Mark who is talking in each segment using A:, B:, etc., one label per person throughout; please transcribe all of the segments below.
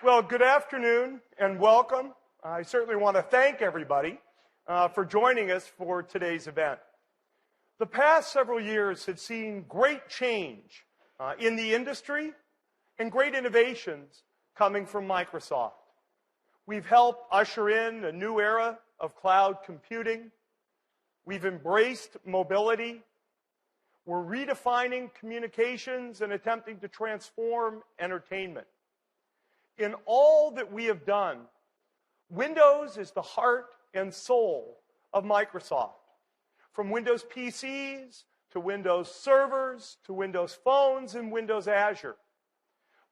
A: Well, good afternoon and welcome. I certainly want to thank everybody for joining us for today's event. The past several years have seen great change in the industry and great innovations coming from Microsoft. We've helped usher in a new era of cloud computing. We've embraced mobility. We're redefining communications and attempting to transform entertainment. In all that we have done, Windows is the heart and soul of Microsoft. From Windows PCs to Windows servers to Windows phones and Windows Azure.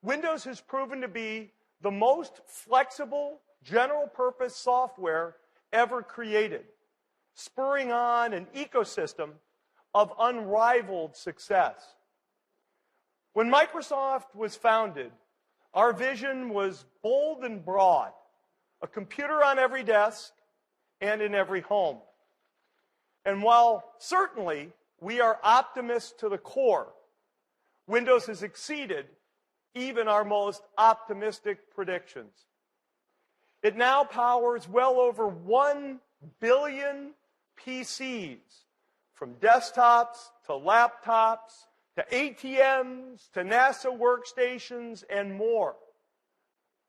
A: Windows has proven to be the most flexible, general-purpose software ever created, spurring on an ecosystem of unrivaled success. When Microsoft was founded, our vision was bold and broad, a computer on every desk and in every home. And while certainly we are optimists to the core, Windows has exceeded even our most optimistic predictions. It now powers well over 1 billion PCs, from desktops to laptops to ATMs to NASA workstations and more,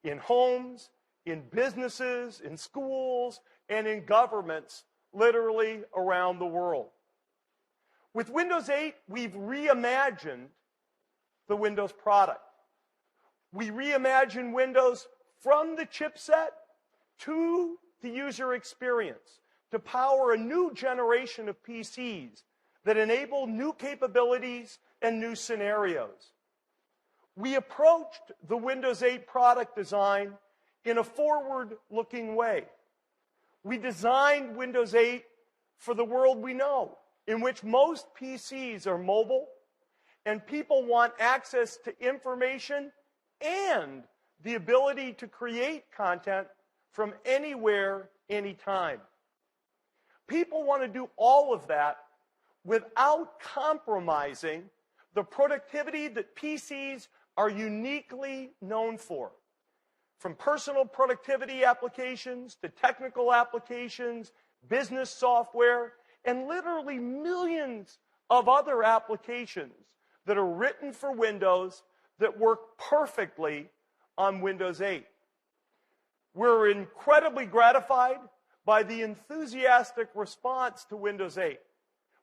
A: in homes, in businesses, in schools, and in governments literally around the world. With Windows 8, we've reimagined the Windows product. We reimagine Windows from the chipset to the user experience to power a new generation of PCs that enable new capabilities and new scenarios. We approached the Windows 8 product design in a forward-looking way. We designed Windows 8 for the world we know, in which most PCs are mobile and people want access to information and the ability to create content from anywhere, anytime. People want to do all of that without compromising the productivity that PCs are uniquely known for. From personal productivity applications to technical applications, business software, and literally millions of other applications that are written for Windows that work perfectly on Windows 8. We're incredibly gratified by the enthusiastic response to Windows 8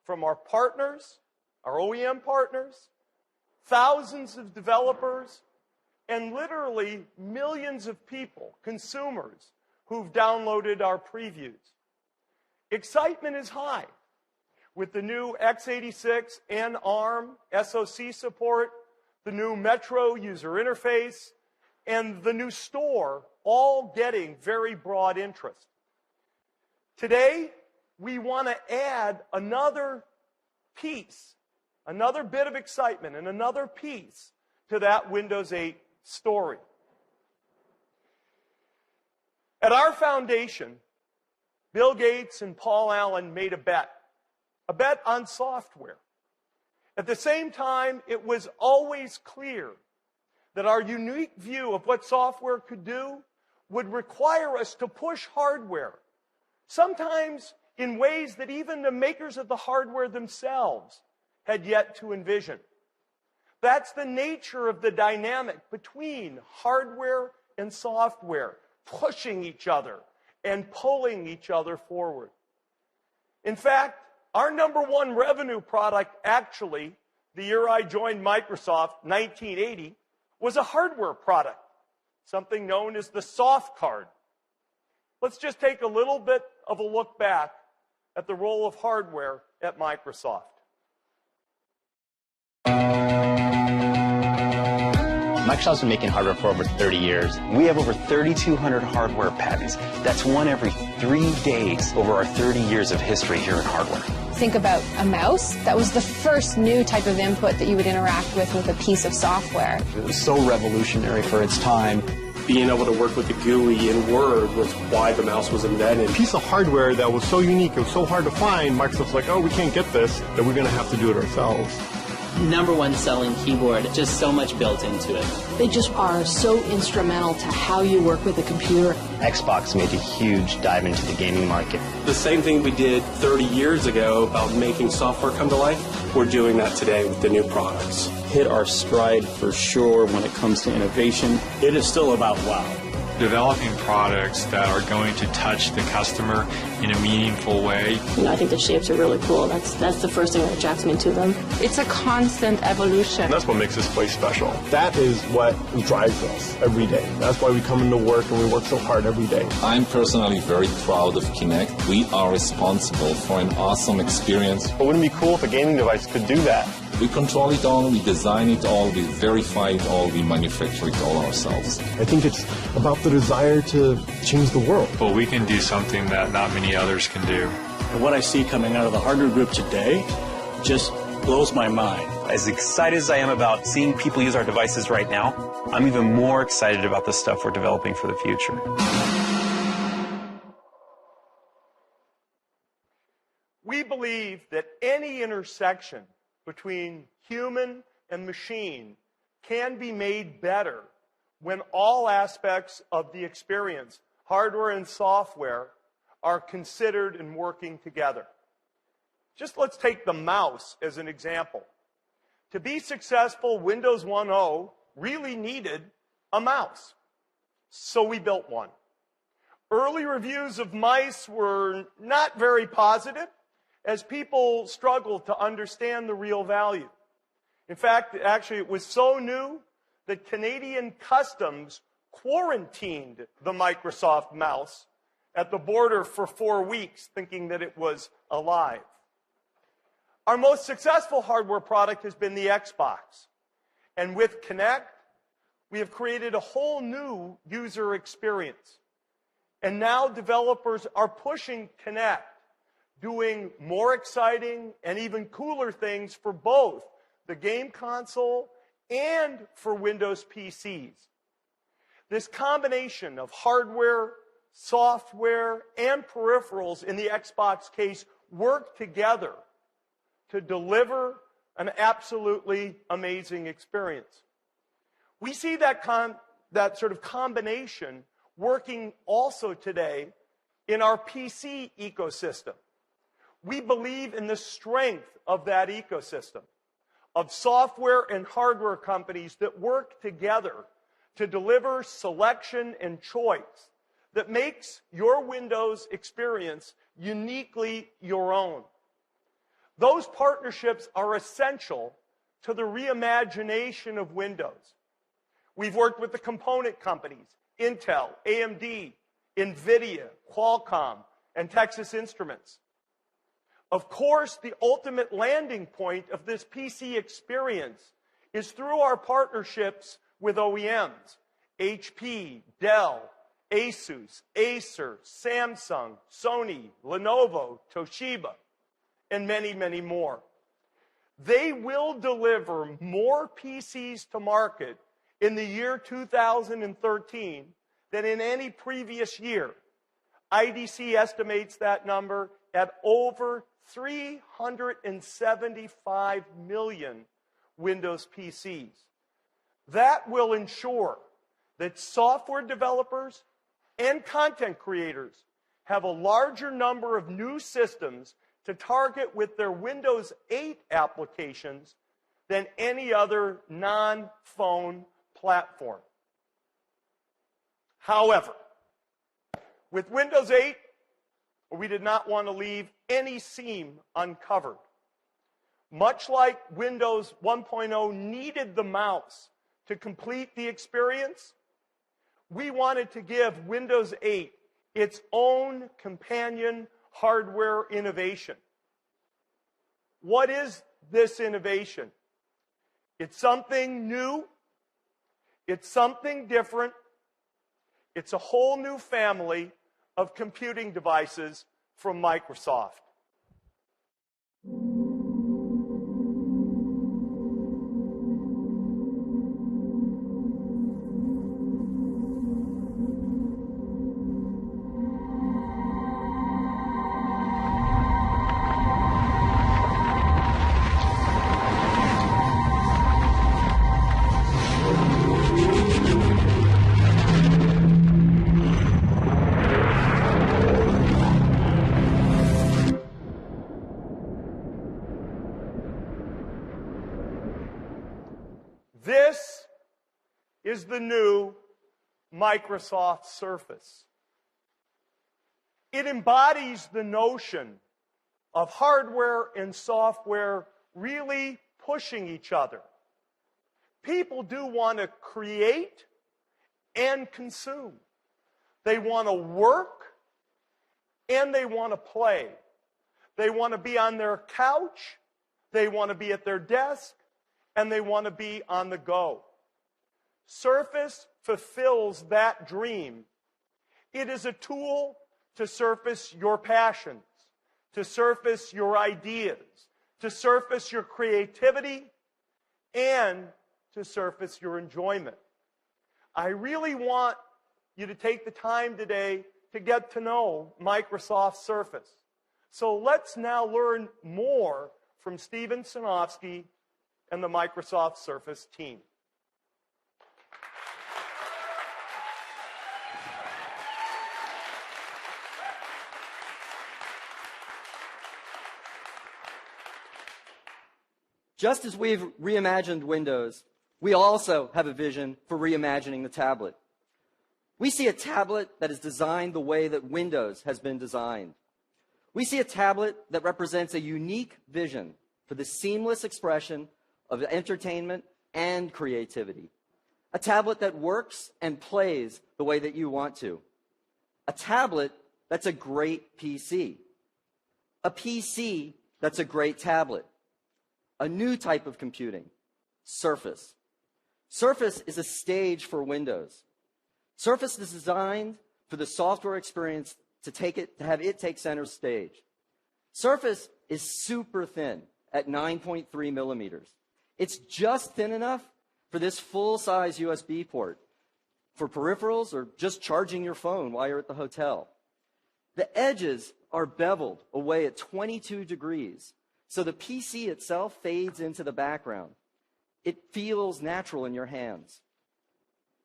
A: from our partners, our OEM partners, thousands of developers, and literally millions of people, consumers, who've downloaded our previews. Excitement is high with the new x86 and ARM SoC support, the new Metro user interface, and the new store, all getting very broad interest. Today, we want to add another piece, another bit of excitement, and another piece to that Windows 8 story. At our foundation, Bill Gates and Paul Allen made a bet on software. At the same time, it was always clear that our unique view of what software could do would require us to push hardware, sometimes in ways that even the makers of the hardware themselves had yet to envision. That's the nature of the dynamic between hardware and software, pushing each other and pulling each other forward. In fact, our number one revenue product, actually, the year I joined Microsoft, 1980, was a hardware product, something known as the soft card. Let's just take a little bit of a look back at the role of hardware at Microsoft.
B: Microsoft's been making hardware for over 30 years. We have over 3,200 hardware patents. That's one every 3 days over our 30 years of history here in hardware.
C: Think about a mouse. That was the first new type of input that you would interact with a piece of software.
D: It was so revolutionary for its time.
E: Being able to work with the GUI in Word was why the mouse was invented.
F: A piece of hardware that was so unique, it was so hard to find, Microsoft's like, oh, we can't get this, that we're going to have to do it ourselves. #1 selling keyboard, just so much built into it.
G: They just are so instrumental to how you work with a computer.
B: Xbox made a huge dive into the gaming market.
E: The same thing we did 30 years ago about making software come to life, we're doing that today with the new products.
H: Hit our stride for sure when it comes to innovation.
I: It is still about wow.
J: Developing products that are going to touch the customer in a meaningful way.
K: I think the shapes are really cool. That's the first thing that attracts me to them.
L: It's a constant evolution.
M: And that's what makes this place special.
N: That is what drives us every day. That's why we come into work and we work so hard every day.
O: I'm personally very proud of Kinect. We are responsible for an awesome experience.
M: But wouldn't it be cool if a gaming device could do that?
O: We control it all, we design it all, we verify it all, we manufacture it all ourselves.
N: I think it's about the desire to change the world.
J: But we can do something that not many others can do.
I: And what I see coming out of the hardware group today just blows my mind.
B: As excited as I am about seeing people use our devices right now, I'm even more excited about the stuff we're developing for the future.
A: We believe that any intersection between human and machine can be made better when all aspects of the experience, hardware and software, are considered and working together. Just let's take the mouse as an example. To be successful, Windows 1.0 really needed a mouse. So we built one. Early reviews of mice were not very positive, as people struggled to understand the real value. In fact, actually, it was so new that Canadian Customs quarantined the Microsoft mouse at the border for 4 weeks, thinking that it was alive. Our most successful hardware product has been the Xbox. And with Kinect, we have created a whole new user experience. And now developers are pushing Kinect, doing more exciting and even cooler things for both the game console and for Windows PCs. This combination of hardware, software, and peripherals in the Xbox case work together to deliver an absolutely amazing experience. We see that sort of combination working also today in our PC ecosystem. We believe in the strength of that ecosystem, of software and hardware companies that work together to deliver selection and choice that makes your Windows experience uniquely your own. Those partnerships are essential to the reimagination of Windows. We've worked with the component companies, Intel, AMD, NVIDIA, Qualcomm, and Texas Instruments. Of course, the ultimate landing point of this PC experience is through our partnerships with OEMs, HP, Dell, Asus, Acer, Samsung, Sony, Lenovo, Toshiba, and many, many more. They will deliver more PCs to market in the year 2013 than in any previous year. IDC estimates that number at over 375 million Windows PCs. That will ensure that software developers and content creators have a larger number of new systems to target with their Windows 8 applications than any other non-phone platform. However, with Windows 8, we did not want to leave any seam uncovered. Much like Windows 1.0 needed the mouse to complete the experience, we wanted to give Windows 8 its own companion hardware innovation. What is this innovation? It's something new. It's something different. It's a whole new family of computing devices from Microsoft. This is the new Microsoft Surface. It embodies the notion of hardware and software really pushing each other. People do want to create and consume. They want to work and they want to play. They want to be on their couch, they want to be at their desk, and they want to be on the go. Surface fulfills that dream. It is a tool to surface your passions, to surface your ideas, to surface your creativity, and to surface your enjoyment. I really want you to take the time today to get to know Microsoft Surface. So let's now learn more from Steven Sinofsky and the Microsoft Surface team.
P: Just as we've reimagined Windows, we also have a vision for reimagining the tablet. We see a tablet that is designed the way that Windows has been designed. We see a tablet that represents a unique vision for the seamless expression of entertainment and creativity. A tablet that works and plays the way that you want to. A tablet that's a great PC. A PC that's a great tablet. A new type of computing, Surface. Surface is a stage for Windows. Surface is designed for the software experience to have it take center stage. Surface is super thin at 9.3 millimeters. It's just thin enough for this full-size USB port for peripherals or just charging your phone while you're at the hotel. The edges are beveled away at 22 degrees. So the PC itself fades into the background. It feels natural in your hands.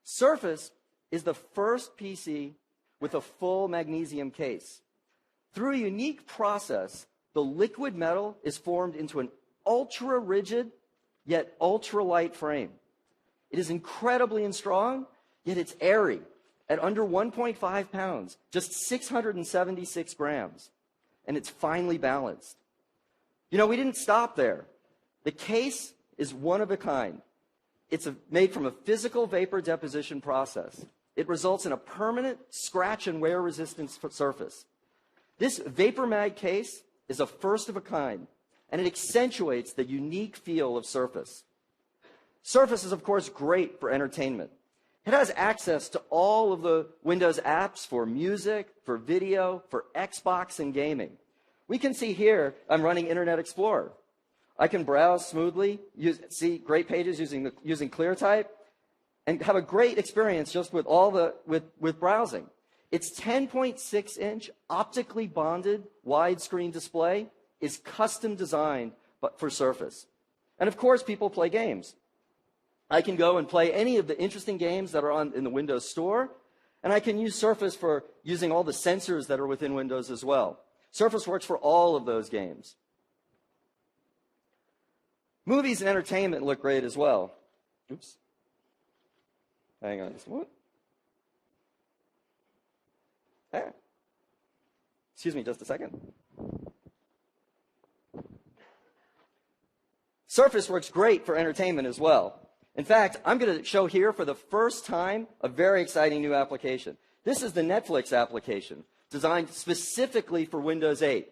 P: Surface is the first PC with a full magnesium case. Through a unique process, the liquid metal is formed into an ultra-rigid yet ultra-light frame. It is incredibly strong, yet it's airy at under 1.5 pounds, just 676 grams, and it's finely balanced. You know, we didn't stop there. The case is one of a kind. It's made from a physical vapor deposition process. It results in a permanent scratch and wear resistance surface. This Vapor Mag case is a first of a kind, and it accentuates the unique feel of Surface. Surface is, of course, great for entertainment. It has access to all of the Windows apps for music, for video, for Xbox and gaming. We can see here, I'm running Internet Explorer. I can browse smoothly, see great pages using ClearType, and have a great experience just with with browsing. Its 10.6-inch optically bonded widescreen display is custom designed for Surface. And of course, people play games. I can go and play any of the interesting games that are in the Windows Store, and I can use Surface for using all the sensors that are within Windows as well. Surface works for all of those games. Movies and entertainment look great as well. Oops. Hang on just a moment. Excuse me just a second. Surface works great for entertainment as well. In fact, I'm going to show here for the first time a very exciting new application. This is the Netflix application, designed specifically for Windows 8.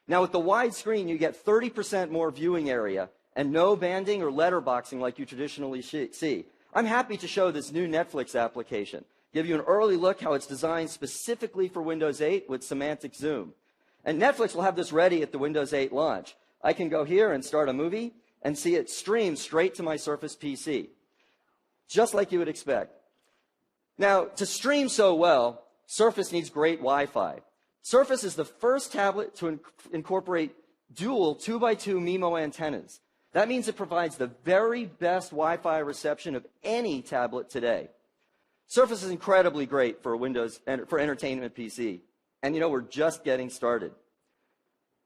P: Now, with the wide screen, you get 30% more viewing area and no banding or letterboxing like you traditionally see. I'm happy to show this new Netflix application, give you an early look how it's designed specifically for Windows 8 with semantic zoom. And Netflix will have this ready at the Windows 8 launch. I can go here and start a movie and see it stream straight to my Surface PC, just like you would expect. Now, to stream so well, Surface needs great Wi-Fi. Surface is the first tablet to incorporate dual 2x2 MIMO antennas. That means it provides the very best Wi-Fi reception of any tablet today. Surface is incredibly great for for entertainment PC. And you know, we're just getting started.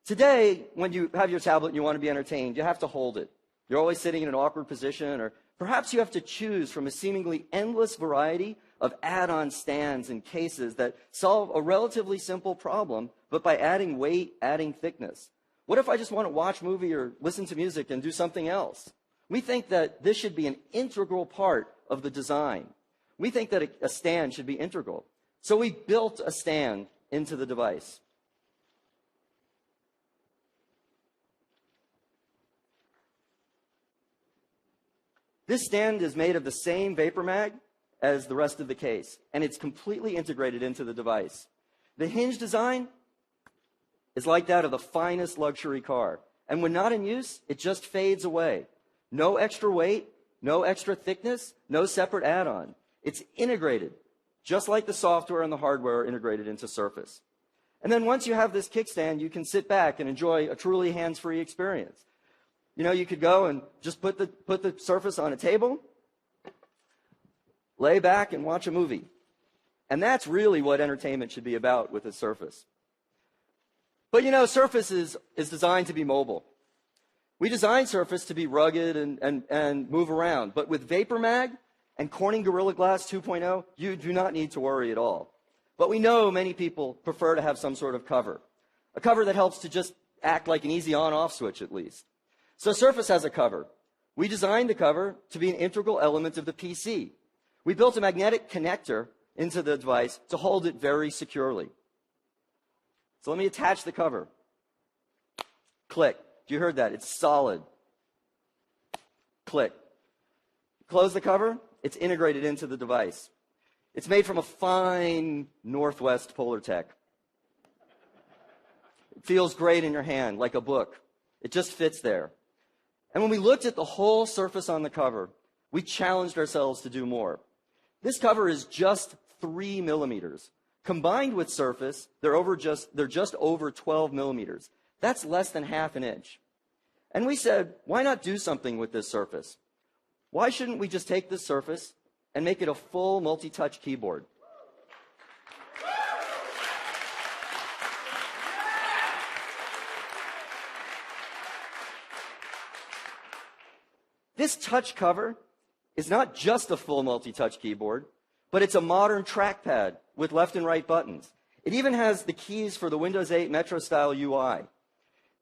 P: Today, when you have your tablet and you want to be entertained, you have to hold it. You're always sitting in an awkward position, or perhaps you have to choose from a seemingly endless variety of add-on stands and cases that solve a relatively simple problem, but by adding weight, adding thickness. What if I just want to watch a movie or listen to music and do something else? We think that this should be an integral part of the design. We think that a stand should be integral. So we built a stand into the device. This stand is made of the same vapor mag as the rest of the case, and it's completely integrated into the device. The hinge design is like that of the finest luxury car, and when not in use, it just fades away. No extra weight, no extra thickness, no separate add-on. It's integrated, just like the software and the hardware are integrated into Surface. And then once you have this kickstand, you can sit back and enjoy a truly hands-free experience. You know, you could go and just put the Surface on a table, lay back and watch a movie. And that's really what entertainment should be about with a Surface. But you know, Surface is designed to be mobile. We designed Surface to be rugged and move around. But with VaporMag and Corning Gorilla Glass 2.0, you do not need to worry at all. But we know many people prefer to have some sort of cover. A cover that helps to just act like an easy on-off switch at least. So Surface has a cover. We designed the cover to be an integral element of the PC. We built a magnetic connector into the device to hold it very securely. So let me attach the cover. Click. You heard that. It's solid. Click. Close the cover. It's integrated into the device. It's made from a fine Northwest Polartec. It feels great in your hand, like a book. It just fits there. And when we looked at the whole surface on the cover, we challenged ourselves to do more. This cover is just 3 millimeters. Combined with Surface, they're just over 12 millimeters. That's less than half an inch. And we said, why not do something with this Surface? Why shouldn't we just take this Surface and make it a full multi-touch keyboard? This touch cover is not just a full multi-touch keyboard, but it's a modern trackpad with left and right buttons. It even has the keys for the Windows 8 Metro-style UI.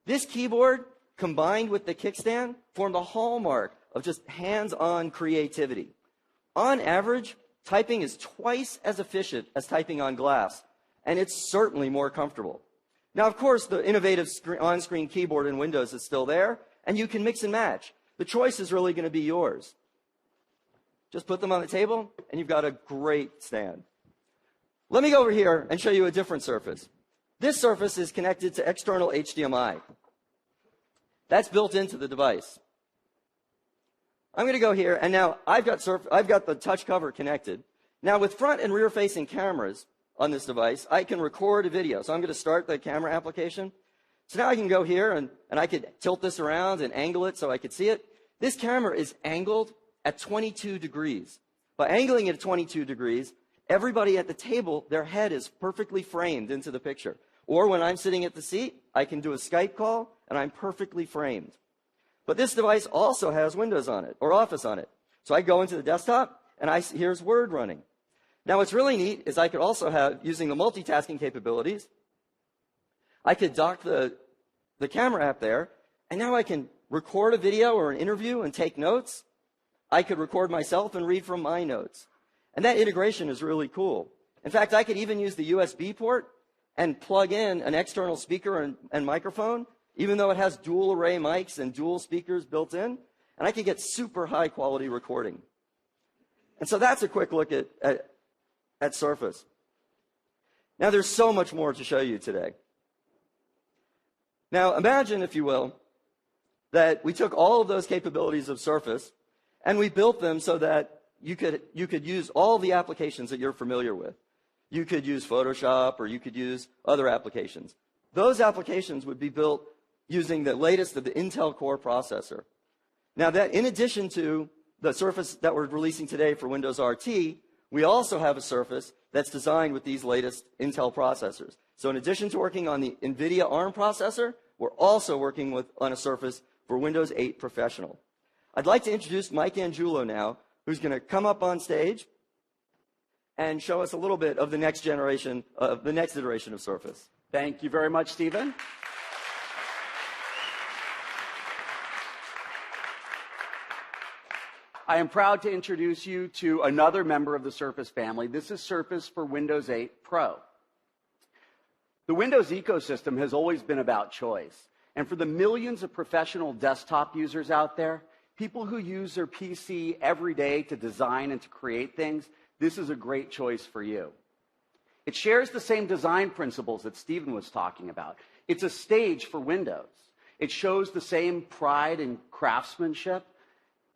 P: This keyboard, combined with the kickstand, form the hallmark of just hands-on creativity. On average, typing is twice as efficient as typing on glass, and it's certainly more comfortable. Now, of course, the innovative on-screen keyboard in Windows is still there, and you can mix and match. The choice is really going to be yours. Just put them on the table, and you've got a great stand. Let me go over here and show you a different Surface. This Surface is connected to external HDMI. That's built into the device. I'm going to go here, and now I've got the touch cover connected. Now, with front and rear-facing cameras on this device, I can record a video. So I'm going to start the camera application. So now I can go here, and I could tilt this around and angle it so I could see it. This camera is angled at 22 degrees. By angling it at 22 degrees, everybody at the table, their head is perfectly framed into the picture. Or when I'm sitting at the seat, I can do a Skype call, and I'm perfectly framed. But this device also has Windows on it, or Office on it. So I go into the desktop, and here's Word running. Now what's really neat is I could also have, using the multitasking capabilities, I could dock the camera app there, and now I can record a video or an interview and take notes. I could record myself and read from my notes. And that integration is really cool. In fact, I could even use the USB port and plug in an external speaker and microphone, even though it has dual array mics and dual speakers built in, and I could get super high quality recording. And so that's a quick look at Surface. Now there's so much more to show you today. Now imagine, if you will, that we took all of those capabilities of Surface and we built them so that you could use all the applications that you're familiar with. You could use Photoshop, or you could use other applications. Those applications would be built using the latest of the Intel Core processor. Now that, in addition to the Surface that we're releasing today for Windows RT, we also have a Surface that's designed with these latest Intel processors. So in addition to working on the NVIDIA ARM processor, we're also working on a Surface for Windows 8 Professional. I'd like to introduce Mike Angiulo now, who's going to come up on stage and show us a little bit of the next iteration of Surface.
Q: Thank you very much, Stephen. I am proud to introduce you to another member of the Surface family. This is Surface for Windows 8 Pro. The Windows ecosystem has always been about choice. And for the millions of professional desktop users out there, people who use their PC every day to design and to create things, this is a great choice for you. It shares the same design principles that Stephen was talking about. It's a stage for Windows. It shows the same pride and craftsmanship.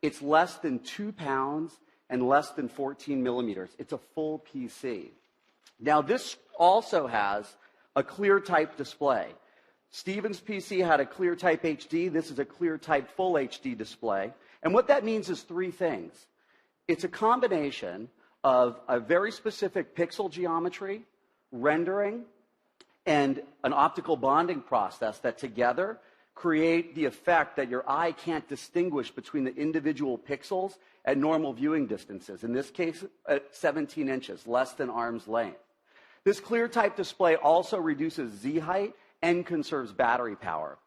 Q: It's less than 2 pounds and less than 14 millimeters. It's a full PC. Now, this also has a ClearType display. Stephen's PC had a ClearType HD. This is a ClearType Full HD display. And what that means is 3 things. It's a combination of a very specific pixel geometry, rendering, and an optical bonding process that together create the effect that your eye can't distinguish between the individual pixels at normal viewing distances, in this case at 17 inches, less than arm's length. This ClearType display also reduces Z-height and conserves battery power.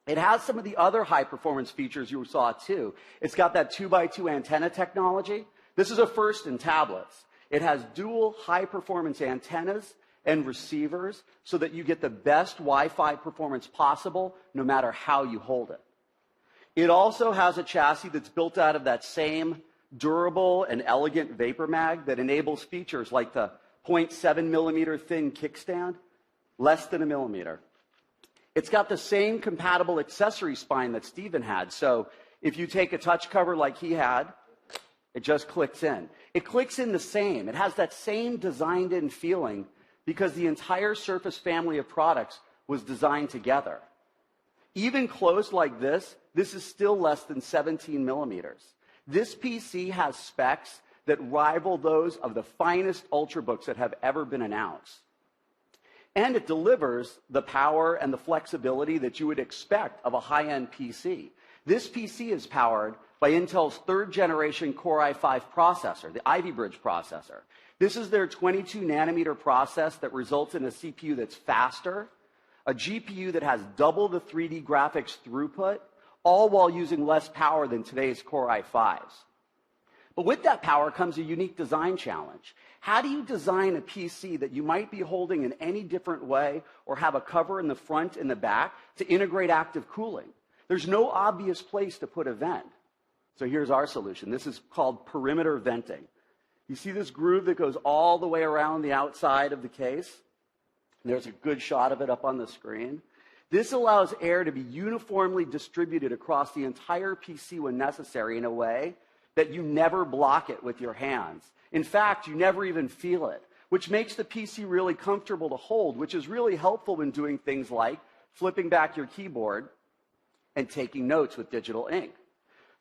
Q: It has some of the other high-performance features you saw too. It's got that 2x2 antenna technology. This is a first in tablets. It has dual high-performance antennas and receivers so that you get the best Wi-Fi performance possible no matter how you hold it. It also has a chassis that's built out of that same durable and elegant Vapor Mag that enables features like the 0.7 millimeter thin kickstand, less than a millimeter. It's got the same compatible accessory spine that Stephen had. So if you take a touch cover like he had, it just clicks in. It clicks in the same. It has that same designed-in feeling because the entire Surface family of products was designed together. Even closed like this is still less than 17 millimeters. This PC has specs that rival those of the finest Ultrabooks that have ever been announced. And it delivers the power and the flexibility that you would expect of a high-end PC. This PC is powered by Intel's 3rd generation Core i5 processor, the Ivy Bridge processor. This is their 22 nanometer process that results in a CPU that's faster, a GPU that has double the 3D graphics throughput, all while using less power than today's Core i5s. But with that power comes a unique design challenge. How do you design a PC that you might be holding in any different way or have a cover in the front and the back to integrate active cooling? There's no obvious place to put a vent. So here's our solution. This is called perimeter venting. You see this groove that goes all the way around the outside of the case? There's a good shot of it up on the screen. This allows air to be uniformly distributed across the entire PC when necessary in a way that you never block it with your hands. In fact, you never even feel it, which makes the PC really comfortable to hold, which is really helpful when doing things like flipping back your keyboard and taking notes with digital ink.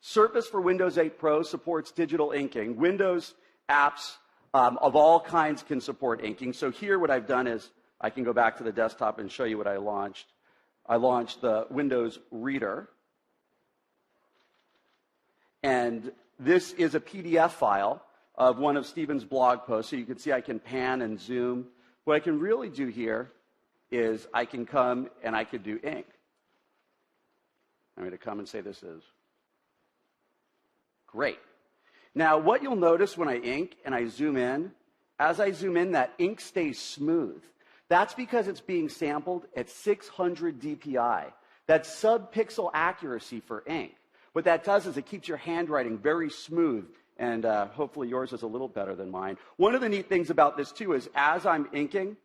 Q: Surface for Windows 8 Pro supports digital inking. Windows apps of all kinds can support inking. So here what I've done is I can go back to the desktop and show you what I launched. I launched the Windows Reader. And this is a PDF file of one of Stephen's blog posts. So you can see I can pan and zoom. What I can really do here is I can come and I could do ink. I'm going to come and say this is great. Now, what you'll notice when I ink and I zoom in, as I zoom in, that ink stays smooth. That's because it's being sampled at 600 DPI. That's sub-pixel accuracy for ink. What that does is it keeps your handwriting very smooth, and hopefully yours is a little better than mine. One of the neat things about this, too, is as I'm inking,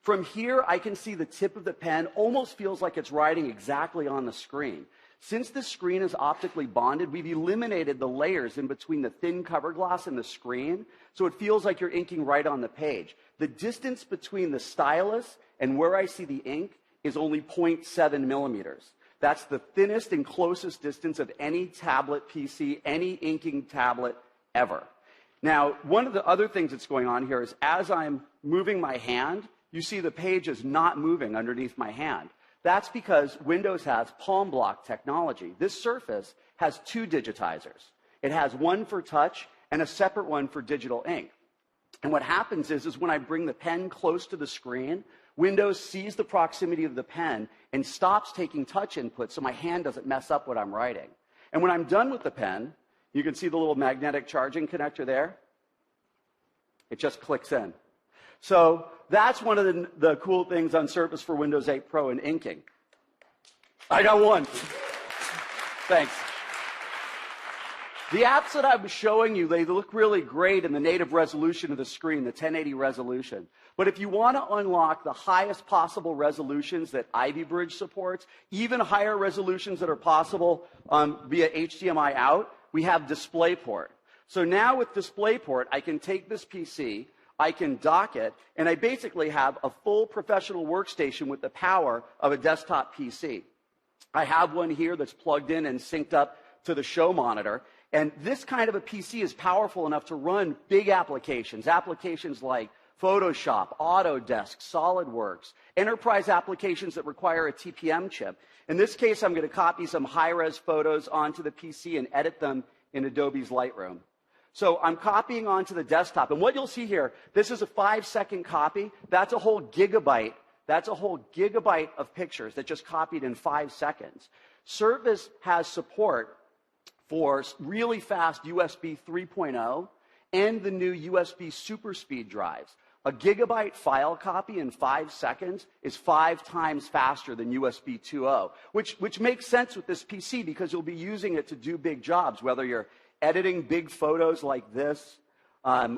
Q: from here I can see the tip of the pen almost feels like it's writing exactly on the screen. Since the screen is optically bonded, we've eliminated the layers in between the thin cover glass and the screen, so it feels like you're inking right on the page. The distance between the stylus and where I see the ink is only 0.7 millimeters. That's the thinnest and closest distance of any tablet PC, any inking tablet ever. Now, one of the other things that's going on here is as I'm moving my hand, you see the page is not moving underneath my hand. That's because Windows has palm block technology. This Surface has 2 digitizers. It has one for touch and a separate one for digital ink. And what happens is when I bring the pen close to the screen, Windows sees the proximity of the pen and stops taking touch input so my hand doesn't mess up what I'm writing. And when I'm done with the pen, you can see the little magnetic charging connector there. It just clicks in. So that's one of the cool things on Surface for Windows 8 Pro and inking. I got one. Thanks. The apps that I was showing you, they look really great in the native resolution of the screen, the 1080 resolution. But if you want to unlock the highest possible resolutions that Ivy Bridge supports, even higher resolutions that are possible via HDMI out, we have DisplayPort. So now with DisplayPort, I can take this PC, I can dock it, and I basically have a full professional workstation with the power of a desktop PC. I have one here that's plugged in and synced up to the show monitor. And this kind of a PC is powerful enough to run big applications like Photoshop, Autodesk, SolidWorks, enterprise applications that require a TPM chip. In this case, I'm going to copy some high-res photos onto the PC and edit them in Adobe's Lightroom. So I'm copying onto the desktop. And what you'll see here, this is a 5-second copy. That's a whole gigabyte. That's a whole gigabyte of pictures that just copied in 5 seconds. Surface has support for really fast USB 3.0 and the new USB super speed drives. A gigabyte file copy in 5 seconds is 5 times faster than USB 2.0, which makes sense with this PC because you'll be using it to do big jobs, whether you're editing big photos like this,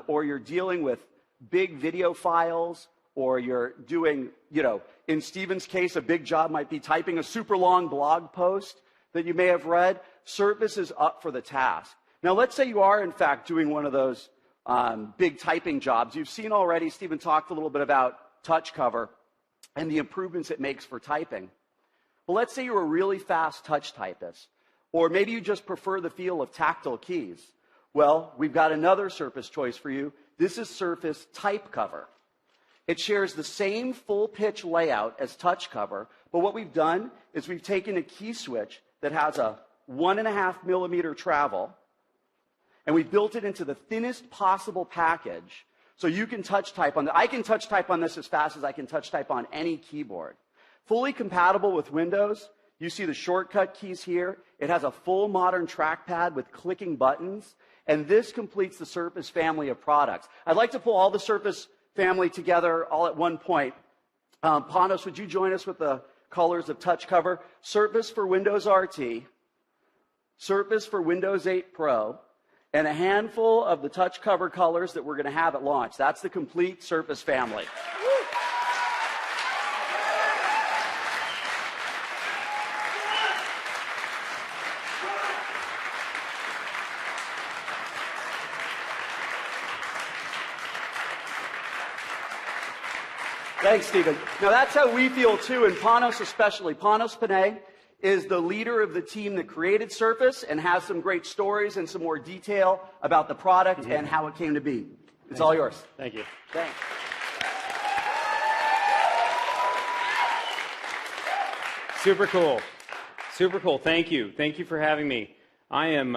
Q: or you're dealing with big video files, or you're doing, in Stephen's case, a big job might be typing a super long blog post that you may have read. Surface is up for the task. Now, let's say you are, in fact, doing one of those big typing jobs. You've seen already, Stephen talked a little bit about TouchCover and the improvements it makes for typing. Well, let's say you're a really fast touch typist, or maybe you just prefer the feel of tactile keys. Well, we've got another Surface choice for you. This is Surface TypeCover. It shares the same full-pitch layout as TouchCover, but what we've done is we've taken a key switch that has a 1.5 millimeter travel, and we built it into the thinnest possible package so you can touch type on I can touch type on this as fast as I can touch type on any keyboard. Fully compatible with Windows. You see the shortcut keys here. It has a full modern trackpad with clicking buttons, and this completes the Surface family of products. I'd like to pull all the Surface family together all at one point. Panos, would you join us with the colors of TouchCover? Surface for Windows RT, Surface for Windows 8 Pro, and a handful of the TouchCover colors that we're going to have at launch. That's the complete Surface family. Thanks, Stephen. Now, that's how we feel, too, and Panos especially. Panos Panay is the leader of the team that created Surface and has some great stories and some more detail about the product and how it came to be. It's all yours.
R: Thank you.
Q: Thanks.
R: Super cool. Super cool. Thank you. Thank you for having me. I am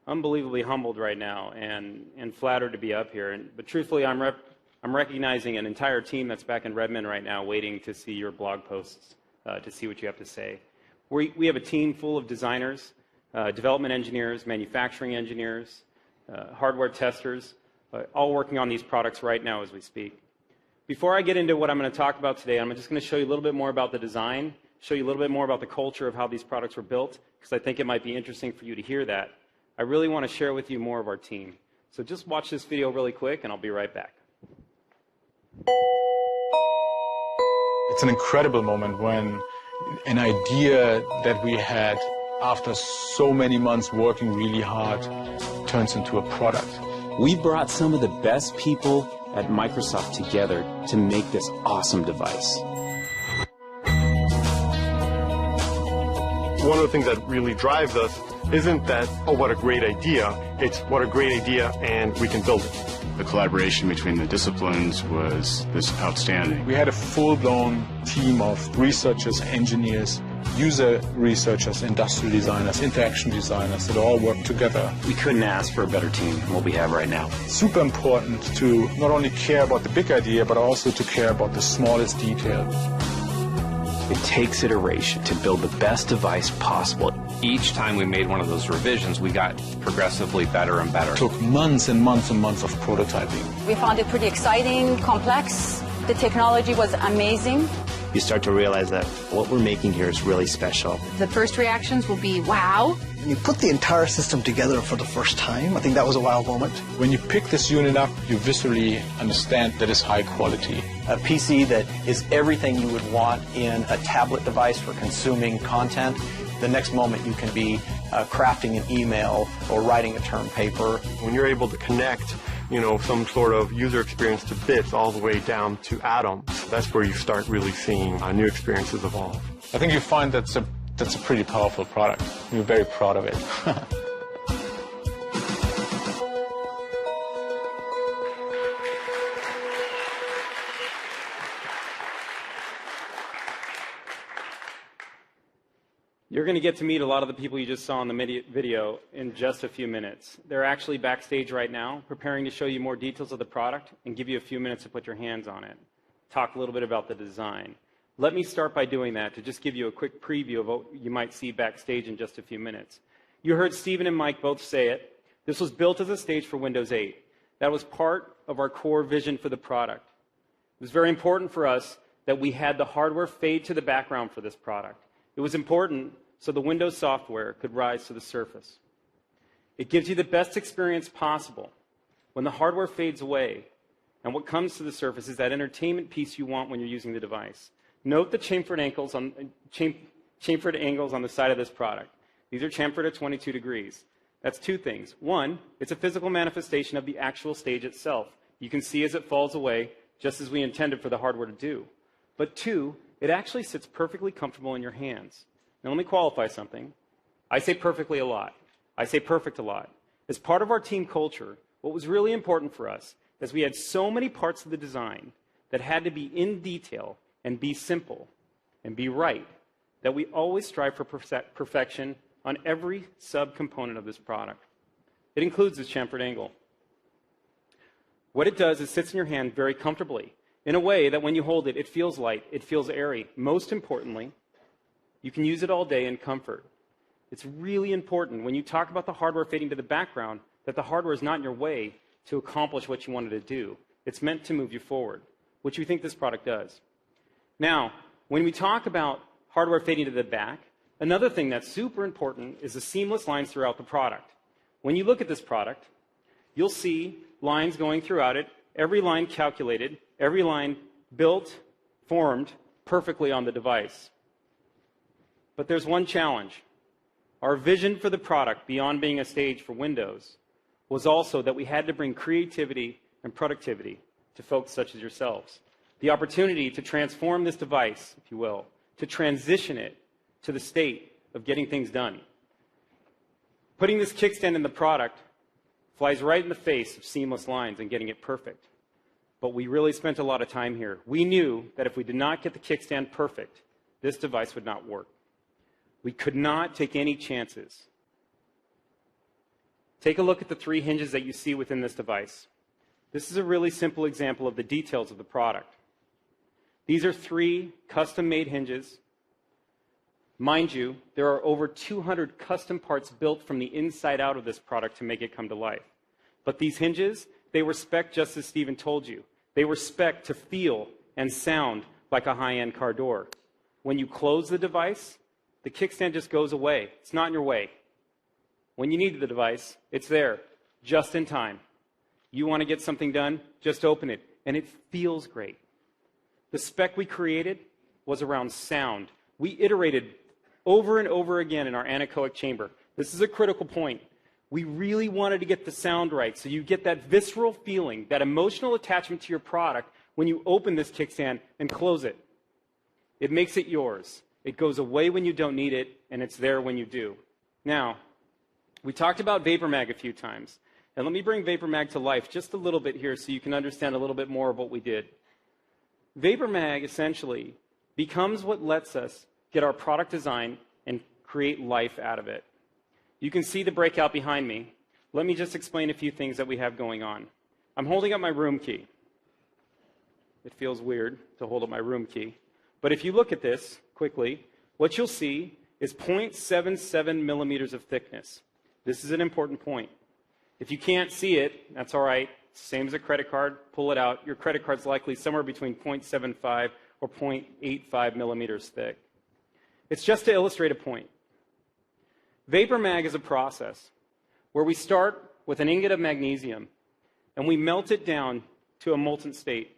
R: unbelievably humbled right now and flattered to be up here. But truthfully, I'm recognizing an entire team that's back in Redmond right now waiting to see your blog posts, to see what you have to say. We have a team full of designers, development engineers, manufacturing engineers, hardware testers, all working on these products right now as we speak. Before I get into what I'm going to talk about today, I'm just going to show you a little bit more about the design, show you a little bit more about the culture of how these products were built, because I think it might be interesting for you to hear that. I really want to share with you more of our team. So just watch this video really quick, and I'll be right back.
S: It's an incredible moment when an idea that we had after so many months working really hard turns into a product.
B: We brought some of the best people at Microsoft together to make this awesome device.
N: One of the things that really drives us isn't that, oh, what a great idea. It's what a great idea, and we can build it.
T: The collaboration between the disciplines was outstanding.
S: We had a full-blown team of researchers, engineers, user researchers, industrial designers, interaction designers that all work together.
B: We couldn't ask for a better team than what we have right now.
S: Super important to not only care about the big idea, but also to care about the smallest details.
B: It takes iteration to build the best device possible.
U: Each time we made one of those revisions, we got progressively better and better.
S: It took months and months and months of prototyping.
V: We found it pretty exciting, complex. The technology was amazing.
B: You start to realize that what we're making here is really special.
C: The first reactions will be, wow.
W: When you put the entire system together for the first time, I think that was a wow moment.
S: When you pick this unit up, you visually understand that it's high quality.
D: A PC that is everything you would want in a tablet device for consuming content. The next moment you can be crafting an email or writing a term paper.
N: When you're able to connect, some sort of user experience to bits all the way down to atoms, that's where you start really seeing new experiences evolve.
S: I think you find that's a pretty powerful product. We're very proud of it.
R: You're going to get to meet a lot of the people you just saw in the video in just a few minutes. They're actually backstage right now, preparing to show you more details of the product and give you a few minutes to put your hands on it. Talk a little bit about the design. Let me start by doing that to just give you a quick preview of what you might see backstage in just a few minutes. You heard Stephen and Mike both say it. This was built as a stage for Windows 8. That was part of our core vision for the product. It was very important for us that we had the hardware fade to the background for this product. It was important so the Windows software could rise to the surface. It gives you the best experience possible when the hardware fades away, and what comes to the surface is that entertainment piece you want when you're using the device. Note the chamfered angles on the side of this product. These are chamfered at 22 degrees. That's two things. One, it's a physical manifestation of the actual stage itself. You can see as it falls away, just as we intended for the hardware to do. But two, it actually sits perfectly comfortable in your hands. Now let me qualify something. I say perfectly a lot. I say perfect a lot. As part of our team culture, what was really important for us is we had so many parts of the design that had to be in detail and be simple and be right that we always strive for perfection on every subcomponent of this product. It includes this chamfered angle. What it does is sits in your hand very comfortably in a way that when you hold it, it feels light, it feels airy. Most importantly, you can use it all day in comfort. It's really important when you talk about the hardware fading to the background that the hardware is not in your way to accomplish what you wanted to do. It's meant to move you forward, which we think this product does. Now, when we talk about hardware fading to the back, another thing that's super important is the seamless lines throughout the product. When you look at this product, you'll see lines going throughout it, every line calculated, every line built, formed perfectly on the device. But there's one challenge. Our vision for the product, beyond being a stage for Windows, was also that we had to bring creativity and productivity to folks such as yourselves. The opportunity to transform this device, if you will, to transition it to the state of getting things done. Putting this kickstand in the product flies right in the face of seamless lines and getting it perfect. But we really spent a lot of time here. We knew that if we did not get the kickstand perfect, this device would not work. We could not take any chances. Take a look at the three hinges that you see within this device. This is a really simple example of the details of the product. These are three custom-made hinges. Mind you, there are over 200 custom parts built from the inside out of this product to make it come to life. But these hinges, they were spec'd just as Stephen told you. They were spec'd to feel and sound like a high-end car door. When you close the device, the kickstand just goes away. It's not in your way. When you need the device, it's there, just in time. You want to get something done, just open it, and it feels great. The spec we created was around sound. We iterated over and over again in our anechoic chamber. This is a critical point. We really wanted to get the sound right, so you get that visceral feeling, that emotional attachment to your product when you open this kickstand and close it. It makes it yours. It goes away when you don't need it, and it's there when you do. Now, we talked about VaporMag a few times, and let me bring VaporMag to life just a little bit here so you can understand a little bit more of what we did. VaporMag essentially becomes what lets us get our product design and create life out of it. You can see the breakout behind me. Let me just explain a few things that we have going on. I'm holding up my room key. It feels weird to hold up my room key. But if you look at this quickly, what you'll see is 0.77 millimeters of thickness. This is an important point. If you can't see it, that's all right. Same as a credit card. Pull it out. Your credit card's likely somewhere between 0.75 or 0.85 millimeters thick. It's just to illustrate a point. VaporMag is a process where we start with an ingot of magnesium and we melt it down to a molten state.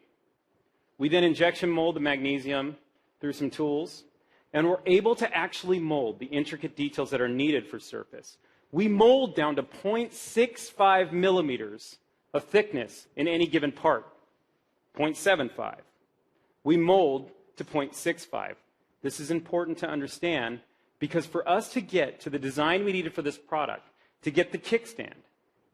R: We then injection mold the magnesium through some tools, and we're able to actually mold the intricate details that are needed for surface. We mold down to 0.65 millimeters of thickness in any given part, 0.75. We mold to 0.65. This is important to understand because for us to get to the design we needed for this product, to get the kickstand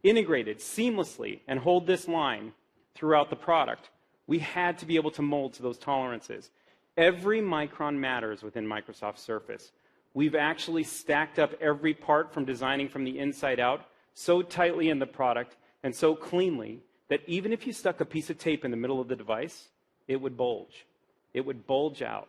R: integrated seamlessly and hold this line throughout the product, we had to be able to mold to those tolerances. Every micron matters within Microsoft Surface. We've actually stacked up every part from designing from the inside out so tightly in the product and so cleanly that even if you stuck a piece of tape in the middle of the device, it would bulge. It would bulge out.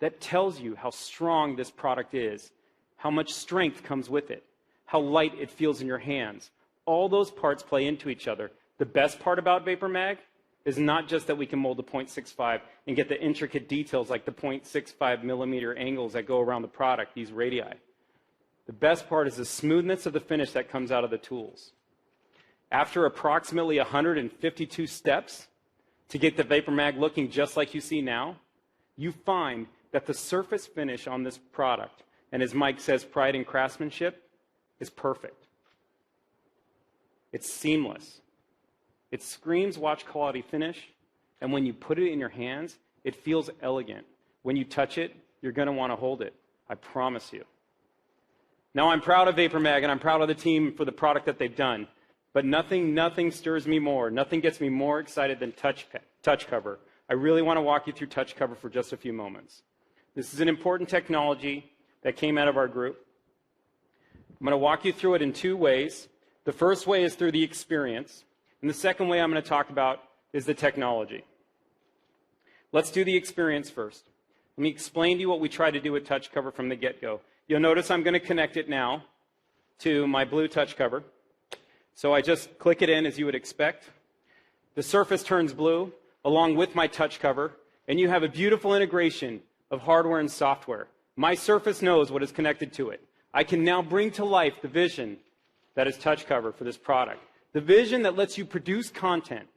R: That tells you how strong this product is, how much strength comes with it, how light it feels in your hands. All those parts play into each other. The best part about VaporMag is not just that we can mold to 0.65 and get the intricate details like the 0.65 millimeter angles that go around the product, these radii. The best part is the smoothness of the finish that comes out of the tools. After approximately 152 steps to get the VaporMag looking just like you see now, you find that the surface finish on this product, and as Mike says, pride in craftsmanship, is perfect. It's seamless. It screams watch quality finish, and when you put it in your hands, it feels elegant. When you touch it, you're going to want to hold it. I promise you. Now, I'm proud of VaporMag, and I'm proud of the team for the product that they've done, but nothing stirs me more, nothing gets me more excited than TouchCover. I really want to walk you through TouchCover for just a few moments. This is an important technology that came out of our group. I'm going to walk you through it in two ways. The first way is through the experience, and the second way I'm going to talk about is the technology. Let's do the experience first. Let me explain to you what we tried to do with TouchCover from the get-go. You'll notice I'm going to connect it now to my blue TouchCover. So I just click it in as you would expect. The surface turns blue along with my TouchCover, and you have a beautiful integration of hardware and software. My Surface knows what is connected to it. I can now bring to life the vision that is TouchCover for this product. The vision that lets you produce content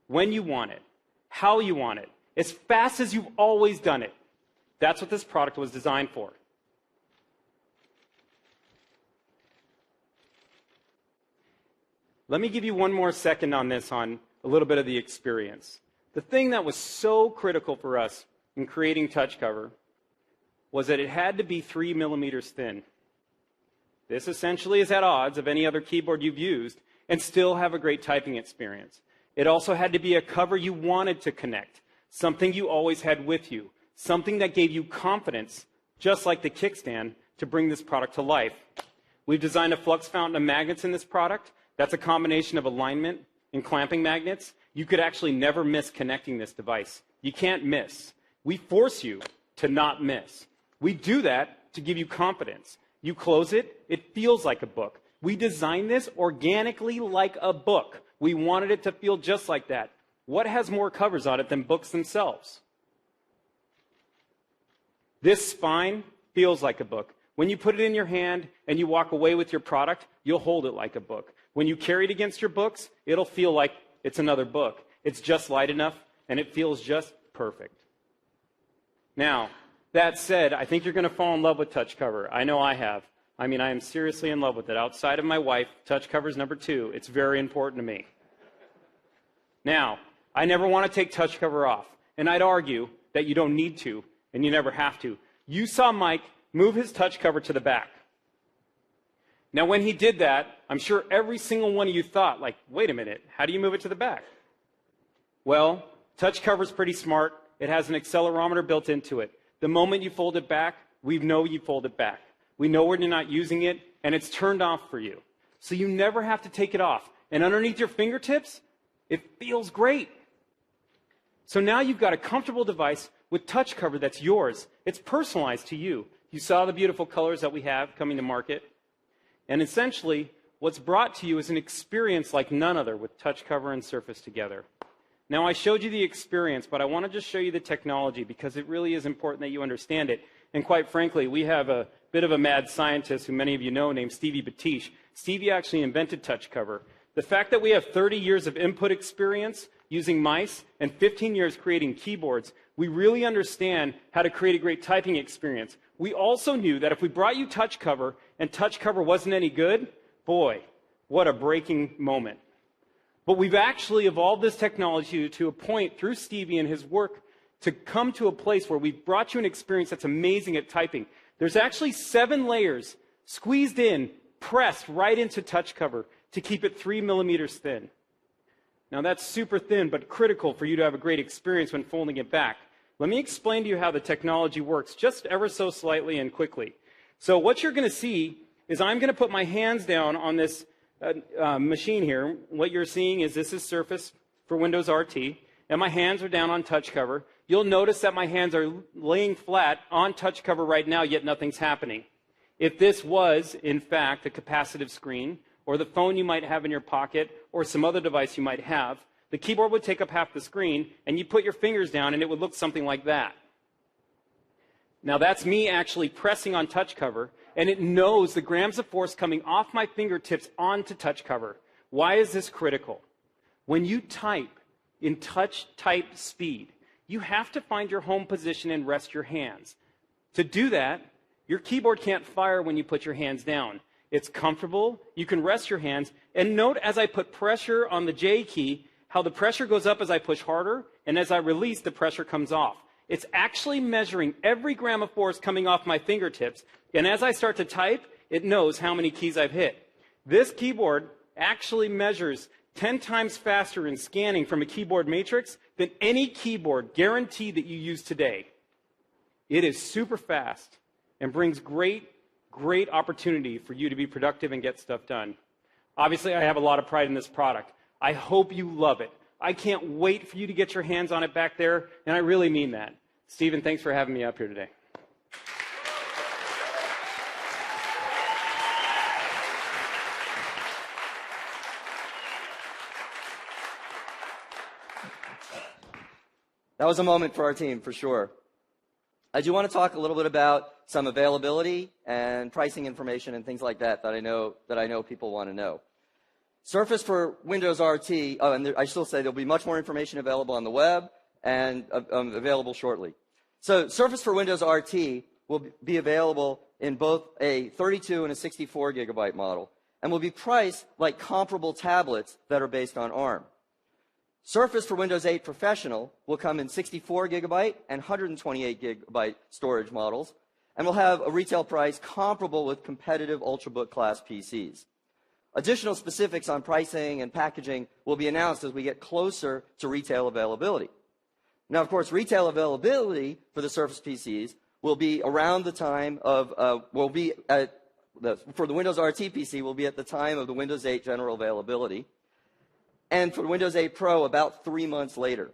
R: when you want it, how you want it, as fast as you've always done it. That's what this product was designed for. Let me give you one more second on this, on a little bit of the experience. The thing that was so critical for us in creating TouchCover was that it had to be 3 millimeters thin. This essentially is at odds of any other keyboard you've used and still have a great typing experience. It also had to be a cover you wanted to connect, something you always had with you, something that gave you confidence, just like the kickstand, to bring this product to life. We've designed a flux fountain of magnets in this product. That's a combination of alignment and clamping magnets. You could actually never miss connecting this device. You can't miss. We force you to not miss. We do that to give you confidence. You close it, it feels like a book. We designed this organically like a book. We wanted it to feel just like that. What has more covers on it than books themselves? This spine feels like a book. When you put it in your hand and you walk away with your product, you'll hold it like a book. When you carry it against your books, it'll feel like it's another book. It's just light enough, and it feels just perfect. Now, that said, I think you're going to fall in love with TouchCover. I know I have. I mean, I am seriously in love with it. Outside of my wife, TouchCover is number 2. It's very important to me. Now, I never want to take TouchCover off, and I'd argue that you don't need to, and you never have to. You saw Mike move his TouchCover to the back. Now, when he did that, I'm sure every single one of you thought, like, wait a minute, how do you move it to the back? Well, TouchCover is pretty smart. It has an accelerometer built into it. The moment you fold it back, we know you fold it back. We know when you're not using it, and it's turned off for you. So you never have to take it off. And underneath your fingertips, it feels great. So now you've got a comfortable device with touch cover that's yours. It's personalized to you. You saw the beautiful colors that we have coming to market. And essentially, what's brought to you is an experience like none other with touch cover and Surface together. Now, I showed you the experience, but I want to just show you the technology because it really is important that you understand it. And quite frankly, we have a bit of a mad scientist who many of you know named Stevie Batish. Stevie actually invented touch cover. The fact that we have 30 years of input experience using mice and 15 years creating keyboards, we really understand how to create a great typing experience. We also knew that if we brought you touch cover and touch cover wasn't any good, boy, what a breaking moment. But we've actually evolved this technology to a point through Stevie and his work to come to a place where we've brought you an experience that's amazing at typing. There's actually 7 layers squeezed in, pressed right into touch cover to keep it 3 millimeters thin. Now that's super thin, but critical for you to have a great experience when folding it back. Let me explain to you how the technology works just ever so slightly and quickly. So what you're going to see is I'm going to put my hands down on this machine here. What you're seeing is this is Surface for Windows RT, and my hands are down on touch cover. You'll notice that my hands are laying flat on touch cover right now, yet nothing's happening. If this was, in fact, a capacitive screen, or the phone you might have in your pocket, or some other device you might have, the keyboard would take up half the screen, and you put your fingers down, and it would look something like that. Now that's me actually pressing on touch cover, and it knows the grams of force coming off my fingertips onto touch cover. Why is this critical? When you type in touch type speed, you have to find your home position and rest your hands. To do that, your keyboard can't fire when you put your hands down. It's comfortable, you can rest your hands, and note as I put pressure on the J key, how the pressure goes up as I push harder, and as I release, the pressure comes off. It's actually measuring every gram of force coming off my fingertips, and as I start to type, it knows how many keys I've hit. This keyboard actually measures 10 times faster in scanning from a keyboard matrix than any keyboard guaranteed that you use today. It is super fast and brings great opportunity for you to be productive and get stuff done. Obviously, I have a lot of pride in this product. I hope you love it. I can't wait for you to get your hands on it back there, and I really mean that. Stephen, thanks for having me up here today.
P: That was a moment for our team, for sure. I do want to talk a little bit about some availability and pricing information and things like that that I know people want to know. Surface for Windows RT, and I still say there'll be much more information available on the web and available shortly. So Surface for Windows RT will be available in both a 32 and a 64 gigabyte model, and will be priced like comparable tablets that are based on ARM. Surface for Windows 8 Professional will come in 64 gigabyte and 128 gigabyte storage models, and will have a retail price comparable with competitive Ultrabook class PCs. Additional specifics on pricing and packaging will be announced as we get closer to retail availability. Now, of course, retail availability for the Surface PCs will be around the time of, for the Windows RT PC will be at the time of the Windows 8 general availability. And for Windows 8 Pro, about 3 months later.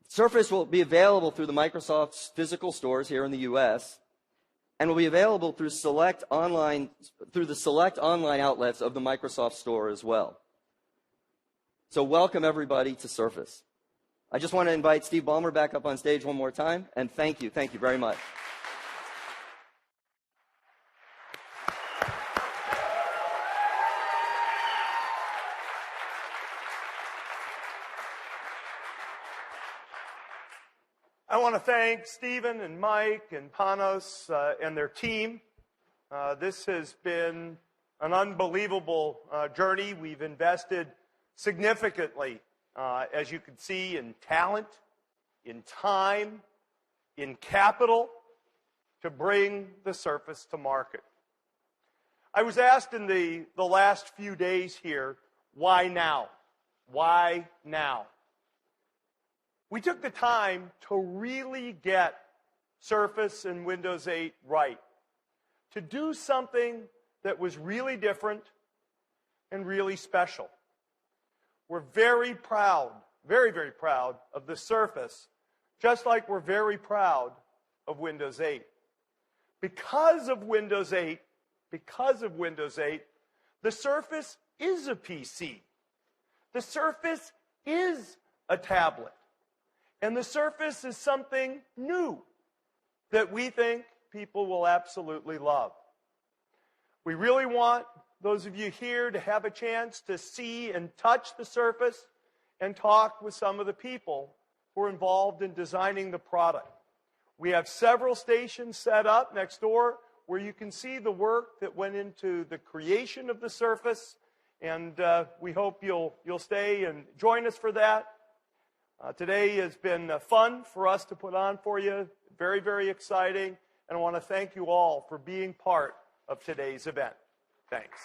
P: Surface will be available through the Microsoft's physical stores here in the US, and will be available through the select online outlets of the Microsoft Store as well. So welcome everybody to Surface. I just want to invite Steve Ballmer back up on stage one more time, and thank you very much.
A: I want to thank Stephen and Mike and Panos and their team. This has been an unbelievable journey. We've invested significantly, as you can see, in talent, in time, in capital to bring the Surface to market. I was asked in the last few days here, why now? Why now? We took the time to really get Surface and Windows 8 right, to do something that was really different and really special. We're very proud, very, very proud of the Surface, just like we're very proud of Windows 8. Because of Windows 8, the Surface is a PC. The Surface is a tablet. And the Surface is something new that we think people will absolutely love. We really want those of you here to have a chance to see and touch the Surface and talk with some of the people who are involved in designing the product. We have several stations set up next door where you can see the work that went into the creation of the Surface, and we hope you'll stay and join us for that. Today has been fun for us to put on for you, very, very exciting, and I want to thank you all for being part of today's event. Thanks.